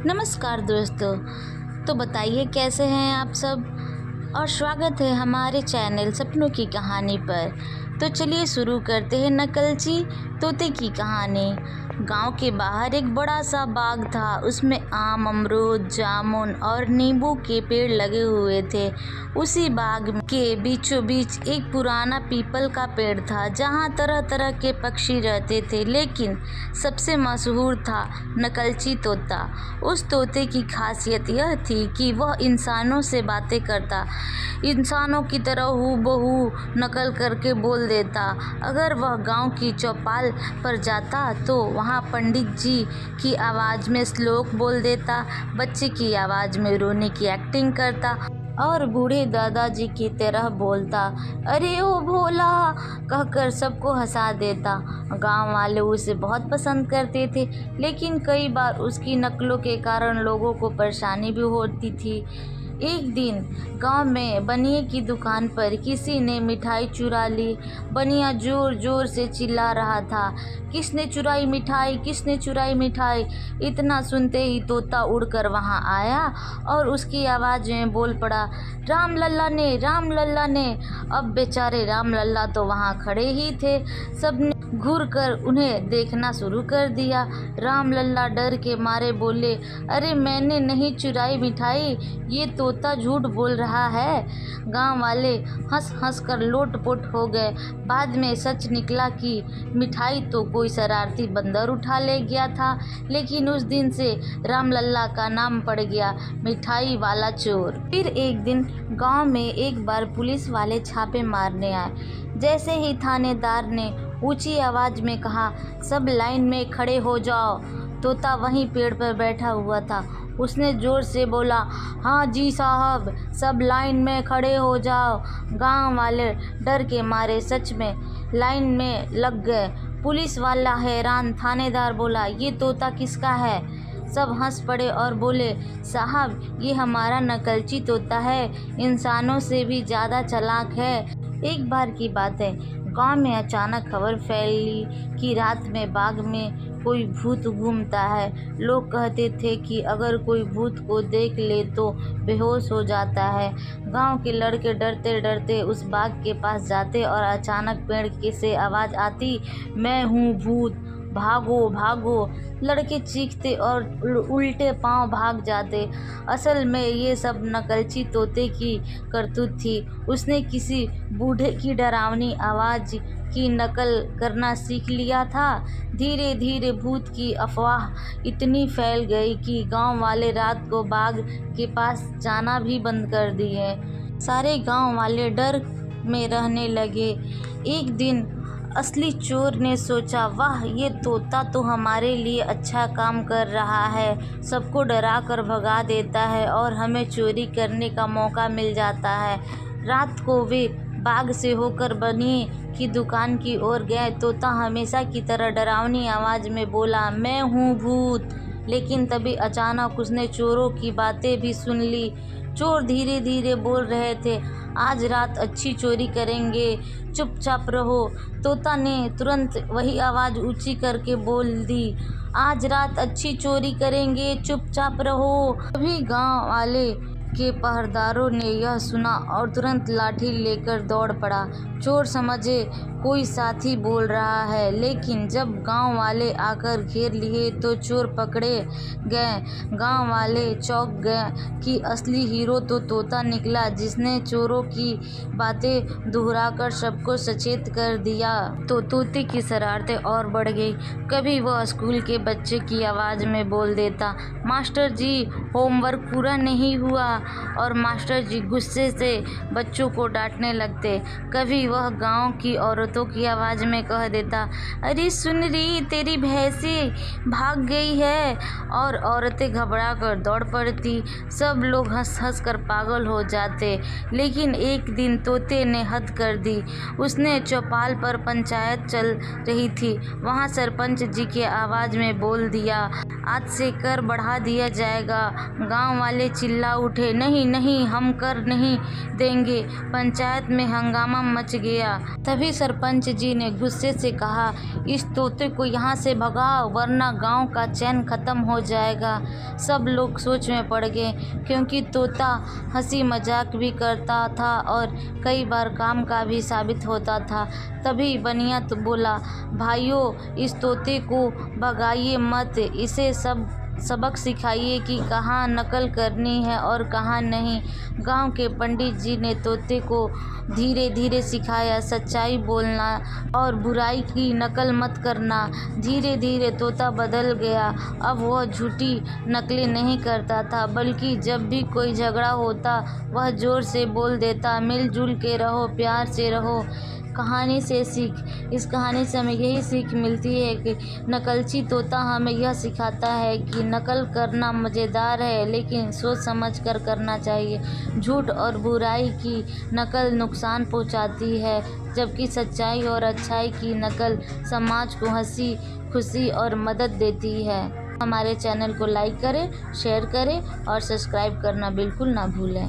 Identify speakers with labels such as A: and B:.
A: नमस्कार दोस्तों। तो बताइए कैसे हैं आप सब, और स्वागत है हमारे चैनल सपनों की कहानी पर। तो चलिए शुरू करते हैं नकलची तोते की कहानी। गांव के बाहर एक बड़ा सा बाग था। उसमें आम, अमरूद, जामुन और नींबू के पेड़ लगे हुए थे। उसी बाग के बीचों बीच एक पुराना पीपल का पेड़ था जहां तरह तरह के पक्षी रहते थे, लेकिन सबसे मशहूर था नकलची तोता। उस तोते की खासियत यह थी कि वह इंसानों से बातें करता, इंसानों की तरह हूबहू नकल करके बोल देता। अगर वह गांव की चौपाल पर जाता तो वहाँ पंडित जी की आवाज़ में श्लोक बोल देता, बच्चे की आवाज़ में रोने की एक्टिंग करता और बूढ़े दादाजी की तरह बोलता, अरे ओ भोला कहकर सबको हंसा देता। गांव वाले उसे बहुत पसंद करते थे, लेकिन कई बार उसकी नकलों के कारण लोगों को परेशानी भी होती थी। एक दिन गांव में बनिए की दुकान पर किसी ने मिठाई चुरा ली। बनिया जोर जोर से चिल्ला रहा था, किसने चुराई मिठाई, किसने चुराई मिठाई। इतना सुनते ही तोता उड़कर वहां आया और उसकी आवाज़ में बोल पड़ा, राम लल्ला ने, राम लल्ला ने। अब बेचारे राम लल्ला तो वहां खड़े ही थे। सबने घूर कर उन्हें देखना शुरू कर दिया। राम लल्ला डर के मारे बोले, अरे मैंने नहीं चुराई मिठाई, ये तोता झूठ बोल रहा है। गांव वाले हंस हंस कर लोटपोट हो गए। बाद में सच निकला कि मिठाई तो कोई शरारती बंदर उठा ले गया था, लेकिन उस दिन से राम लल्ला का नाम पड़ गया मिठाई वाला चोर। फिर एक दिन गांव में एक बार पुलिस वाले छापे मारने आए। जैसे ही थानेदार ने ऊंची आवाज में कहा, सब लाइन में खड़े हो जाओ, तोता वहीं पेड़ पर बैठा हुआ था। उसने जोर से बोला, हाँ जी साहब, सब लाइन में खड़े हो जाओ। गांव वाले डर के मारे सच में लाइन में लग गए। पुलिस वाला हैरान। थानेदार बोला, ये तोता किसका है? सब हंस पड़े और बोले, साहब ये हमारा नकलची तोता है, इंसानों से भी ज़्यादा चालाक है। एक बार की बात है, गांव में अचानक खबर फैली कि रात में बाग में कोई भूत घूमता है। लोग कहते थे कि अगर कोई भूत को देख ले तो बेहोश हो जाता है। गांव के लड़के डरते डरते उस बाग के पास जाते और अचानक पेड़ से आवाज़ आती, मैं हूँ भूत, भागो भागो। लड़के चीखते और उल्टे पांव भाग जाते। असल में ये सब नकलची तोते की करतूत थी। उसने किसी बूढ़े की डरावनी आवाज़ की नकल करना सीख लिया था। धीरे धीरे भूत की अफवाह इतनी फैल गई कि गांव वाले रात को बाग के पास जाना भी बंद कर दिए। सारे गांव वाले डर में रहने लगे। एक दिन असली चोर ने सोचा, वाह ये तोता तो हमारे लिए अच्छा काम कर रहा है, सबको डरा कर भगा देता है और हमें चोरी करने का मौका मिल जाता है। रात को वे बाग से होकर बनिए की दुकान की ओर गए। तोता हमेशा की तरह डरावनी आवाज़ में बोला, मैं हूँ भूत। लेकिन तभी अचानक उसने चोरों की बातें भी सुन ली। चोर धीरे धीरे बोल रहे थे, आज रात अच्छी चोरी करेंगे, चुपचाप रहो। तोता ने तुरंत वही आवाज़ ऊंची करके बोल दी, आज रात अच्छी चोरी करेंगे, चुपचाप रहो। तभी गांव वाले के पहरेदारों ने यह सुना और तुरंत लाठी लेकर दौड़ पड़ा। चोर समझे कोई साथी बोल रहा है, लेकिन जब गांव वाले आकर घेर लिए तो चोर पकड़े गए। गांव वाले चौंक गए कि असली हीरो तो तोता निकला, जिसने चोरों की बातें दोहराकर सबको सचेत कर दिया। तो तोते की शरारतें और बढ़ गई। कभी वह स्कूल के बच्चे की आवाज़ में बोल देता, मास्टर जी होमवर्क पूरा नहीं हुआ, और मास्टर जी गुस्से से बच्चों को डांटने लगते। कभी वह गांव की औरतों की आवाज़ में कह देता, अरे सुन रही, तेरी भैंसी भाग गई है, और औरतें घबरा कर दौड़ पड़ती। सब लोग हंस हंस कर पागल हो जाते। लेकिन एक दिन तोते ने हद कर दी। उसने चौपाल पर पंचायत चल रही थी, वहाँ सरपंच जी की आवाज़ में बोल दिया, आज से कर बढ़ा दिया जाएगा। गांव वाले चिल्ला उठे, नहीं नहीं हम कर नहीं देंगे। पंचायत में हंगामा मच गया। तभी सरपंच सरपंच जी ने गुस्से से कहा, इस तोते को यहाँ से भगाओ वरना गांव का चैन खत्म हो जाएगा। सब लोग सोच में पड़ गए क्योंकि तोता हंसी मजाक भी करता था और कई बार काम का भी साबित होता था। तभी बनिया तो बोला, भाइयों इस तोते को भगाइए मत, इसे सबक सिखाइए कि कहाँ नकल करनी है और कहाँ नहीं। गांव के पंडित जी ने तोते को धीरे धीरे सिखाया, सच्चाई बोलना और बुराई की नकल मत करना। धीरे धीरे तोता बदल गया। अब वह झूठी नकलें नहीं करता था, बल्कि जब भी कोई झगड़ा होता वह जोर से बोल देता, मिलजुल के रहो, प्यार से रहो। कहानी से सीख। इस कहानी से हमें यही सीख मिलती है कि नकलची तोता हमें यह सिखाता है कि नकल करना मज़ेदार है, लेकिन सोच समझ कर करना चाहिए। झूठ और बुराई की नकल नुकसान पहुंचाती है, जबकि सच्चाई और अच्छाई की नकल समाज को हंसी खुशी और मदद देती है। हमारे चैनल को लाइक करें, शेयर करें और सब्सक्राइब करना बिल्कुल ना भूलें।